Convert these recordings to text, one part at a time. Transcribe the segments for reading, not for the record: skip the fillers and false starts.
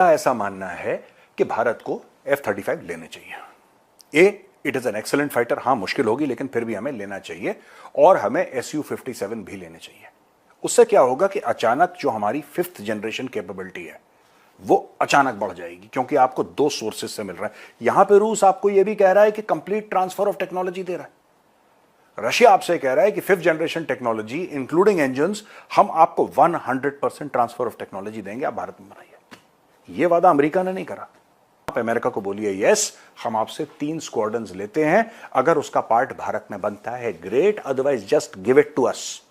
ऐसा मानना है कि भारत को F-35 लेने चाहिए। It is an excellent fighter, हां मुश्किल होगी लेकिन फिर भी हमें लेना चाहिए, और हमें Su-57 भी लेने चाहिए। उससे क्या होगा कि अचानक जो हमारी 5th जनरेशन कैपेबिलिटी है वो अचानक बढ़ जाएगी, क्योंकि आपको 2 सोर्सेस से मिल रहा है। यहां पे रूस आपको यह भी कह रहा है कि कंप्लीट ट्रांसफर ऑफ टेक्नोलॉजी दे रहा है। रशिया आपसे कह रहा है कि 5th generation technology including engines हम आपको 100% ट्रांसफर ऑफ टेक्नोलॉजी देंगे, आप भारत में बनाइए। यह वादा अमेरिका ने नहीं करा। आप अमेरिका को बोलिए यस, हम आपसे 3 स्क्वाड्रन्स लेते हैं, अगर उसका पार्ट भारत में बनता है great, otherwise just give it to us,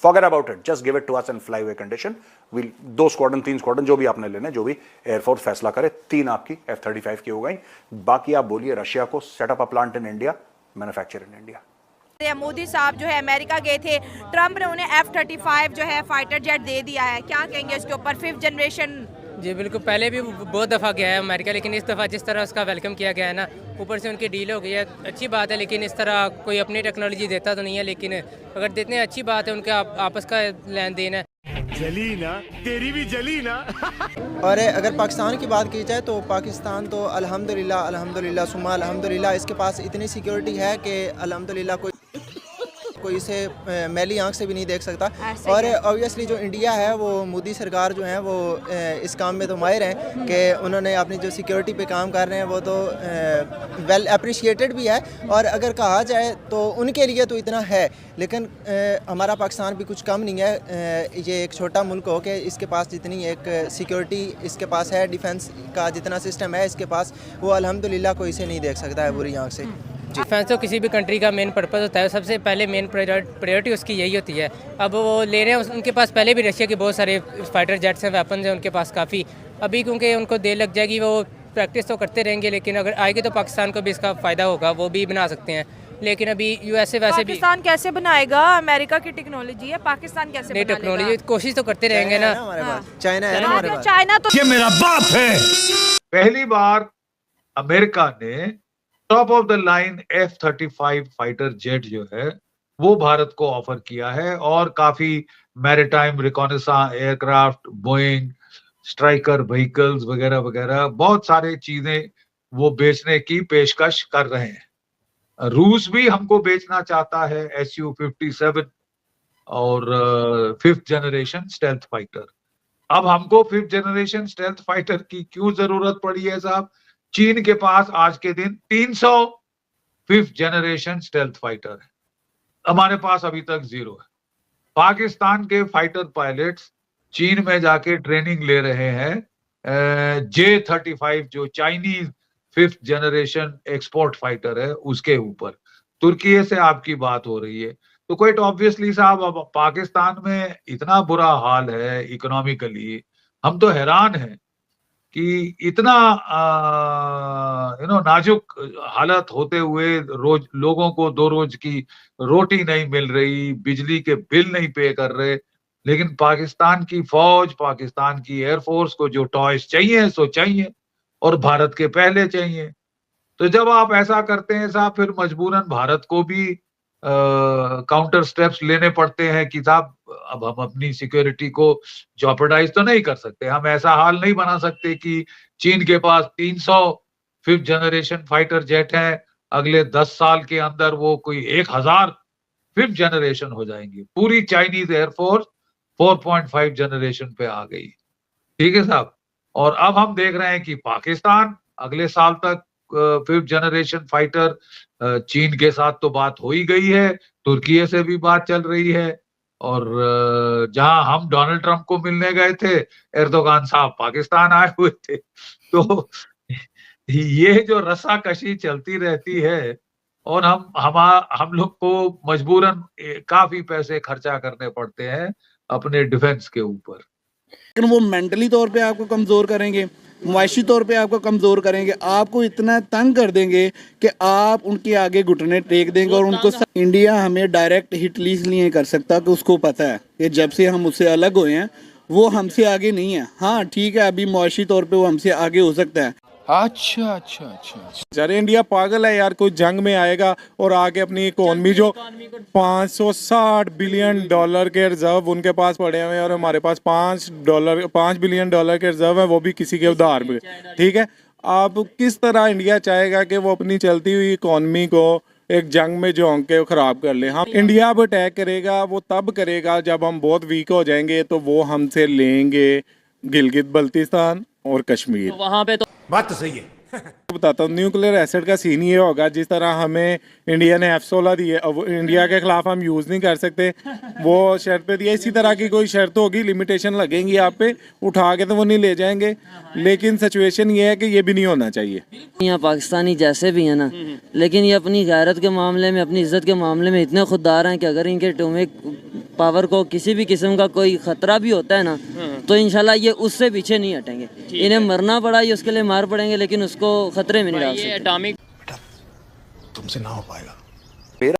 forget about it, just give it to us and fly away condition. Will 2 squadron 3 squadron जो भी आपने लेने, जो भी एयरफोर्स फैसला करे, 3 आपकी F-35 की हो गई। बाकी आप बोलिए रशिया को setup a plant in India, manufacture in India. Modi साहब जो है अमेरिका गए थे, ट्रंप ने उन्हें F-35 जो है फाइटर जेट दे दिया है, क्या कहेंगे इसके ऊपर? 5th generation. जी बिल्कुल, पहले भी बहुत दफ़ा गया है अमेरिका, लेकिन इस दफ़ा जिस तरह उसका वेलकम किया गया है ना, ऊपर से उनकी डील हो गई है, अच्छी बात है। लेकिन इस तरह कोई अपनी टेक्नोलॉजी देता तो नहीं है, लेकिन अगर देते हैं अच्छी बात है, उनका आपस का लेन देन है। जली ना, तेरी भी जली ना। और अगर पाकिस्तान की बात की जाए तो पाकिस्तान तो अल्हम्दुलिल्लाह अल्हम्दुलिल्लाह सुम्मा अल्हम्दुलिल्लाह इसके पास इतनी सिक्योरिटी है कि अल्हम्दुलिल्लाह कोई इसे मैली आंख से भी नहीं देख सकता। और ऑब्वियसली जो इंडिया है वो मोदी सरकार जो है वो इस काम में तो माहिर हैं कि उन्होंने अपनी जो सिक्योरिटी पे काम कर रहे हैं वो तो वेल अप्रिशिएटेड भी है। और अगर कहा जाए तो उनके लिए तो इतना है, लेकिन हमारा पाकिस्तान भी कुछ कम नहीं है। ये एक छोटा मुल्क हो के इसके पास जितनी एक सिक्योरिटी इसके पास है, डिफेंस का जितना सिस्टम है इसके पास, वो अल्हम्दुलिल्लाह कोई इसे नहीं देख सकता है बुरी आंख से। डिफेंस तो किसी भी कंट्री का मेन पर्पस होता है, सबसे पहले मेन प्रायोरिटी उसकी यही होती है। अब वो ले रहे हैं, उनके पास पहले भी रशिया के बहुत सारे फाइटर जेट्स हैं, वेपन्स हैं उनके पास काफ़ी। अभी क्योंकि उनको देर लग जाएगी, वो प्रैक्टिस तो करते रहेंगे, लेकिन अगर आएगी तो पाकिस्तान को भी इसका फ़ायदा होगा, वो भी बना सकते हैं। लेकिन अभी USA वैसे भी पाकिस्तान कैसे बनाएगा? अमेरिका की टेक्नोलॉजी है, पाकिस्तान कैसे नई बना टेक्नोलॉजी लेगा? कोशिश तो करते रहेंगे ना। चाइना है ना हमारे पास। चाइना तो ये मेरा बाप है। पहली बार अमेरिका ने top of the line F-35 fighter jet जो है वो भारत को ऑफर किया है, और काफी maritime reconnaissance aircraft, Boeing Striker vehicles वगैरह वगैरह बहुत सारे चीजें वो बेचने की पेशकश कर रहे हैं। रूस भी हमको बेचना चाहता है Su-57 और 5th जनरेशन स्टेल्थ फाइटर। अब हमको 5th जनरेशन स्टेल्थ फाइटर की क्यों जरूरत पड़ी है साहब? चीन के पास आज के दिन 300 5th जनरेशन स्टेल्थ फाइटर है, हमारे पास अभी तक 0 है। पाकिस्तान के फाइटर पायलट्स चीन में जाके ट्रेनिंग ले रहे हैं J-35 जो Chinese 5th generation export fighter है उसके ऊपर। तुर्की से आपकी बात हो रही है, तो क्वाइट ऑब्वियसली साहब अब पाकिस्तान में इतना बुरा हाल है इकोनॉमिकली, हम तो हैरान हैं कि इतना नाजुक हालत होते हुए रोज लोगों को 2 रोज की रोटी नहीं मिल रही, बिजली के बिल नहीं पे कर रहे, लेकिन पाकिस्तान की फौज, पाकिस्तान की एयरफोर्स को जो टॉयज चाहिए सो चाहिए, और भारत के पहले चाहिए। तो जब आप ऐसा करते हैं साहब, फिर मजबूरन भारत को भी काउंटर स्टेप्स लेने पड़ते हैं कि साहब अब हम अपनी सिक्योरिटी को जॉपर्डाइज तो नहीं कर सकते, हम ऐसा हाल नहीं बना सकते कि चीन के पास 300 5th जनरेशन फाइटर जेट है, अगले 10 साल के अंदर वो कोई 1000 5th जनरेशन हो जाएंगी। पूरी चाइनीज एयरफोर्स 4.5 जनरेशन पे आ गई, ठीक है साहब। और अब हम देख रहे हैं कि पाकिस्तान अगले साल तक 5th जनरेशन फाइटर, चीन के साथ तो बात हो ही गई है, तुर्की से भी बात चल रही है, और जहां हम डोनाल्ड ट्रंप को मिलने गए थे, एर्दोगान साहब पाकिस्तान आए हुए थे। तो ये जो रस्साकशी चलती रहती है, और हम लोग को मजबूरन काफी पैसे खर्चा करने पड़ते हैं अपने डिफेंस के ऊपर। लेकिन वो मेंटली तौर पे आपको कमज़ोर करेंगे, मुआशी तौर पे आपको कमज़ोर करेंगे, आपको इतना तंग कर देंगे कि आप उनके आगे घुटने टेक देंगे। और उनको इंडिया हमें डायरेक्ट हिट इसलिए कर सकता कि उसको पता है कि जब से हम उससे अलग हुए हैं वो हमसे आगे नहीं है। हाँ ठीक है, अभी मुआशी तौर पे वो हमसे आगे हो सकता है, अच्छा अच्छा अच्छा अच्छा। अरे इंडिया पागल है यार, कोई जंग में आएगा और आके अपनी इकोनॉमी जो 560 बिलियन डॉलर के रिजर्व उनके पास पड़े हुए हैं और हमारे पास 5 बिलियन डॉलर के रिजर्व है, वो भी किसी के उधार पे, ठीक है। अब किस तरह इंडिया चाहेगा कि वो अपनी चलती हुई इकोनॉमी को एक जंग में झोंक के खराब कर ले। हम इंडिया अब अटैक करेगा वो तब करेगा जब हम बहुत वीक हो जाएंगे, तो वो हमसे लेंगे गिलगित बल्तिस्तान और कश्मीर। वहाँ पे तो बात तो सही है। बताता हूँ, न्यूक्लियर एसिड का सीन ये होगा, जिस तरह हमें इंडिया ने F-16 दी है, अब वो इंडिया के खिलाफ हम यूज़ नहीं कर सकते, वो शर्त पे दिया। इसी तरह की कोई शर्त होगी, लिमिटेशन लगेंगी आप पे, उठा के तो वो नहीं ले जाएंगे। लेकिन सिचुएशन ये है कि ये भी नहीं होना चाहिए। यहाँ पाकिस्तानी जैसे भी हैं ना, लेकिन ये अपनी गैरत के मामले में, अपनी इज्जत के मामले में इतने खुददार हैं कि अगर इनके एटॉमिक पावर को किसी भी किस्म का कोई खतरा भी होता है ना, तो इंशाल्लाह ये उससे पीछे नहीं हटेंगे। इन्हें मरना पड़ा ये उसके लिए मार पड़ेंगे, लेकिन उसको खतरे में नहीं डाल सकते। तुमसे ना हो पाएगा।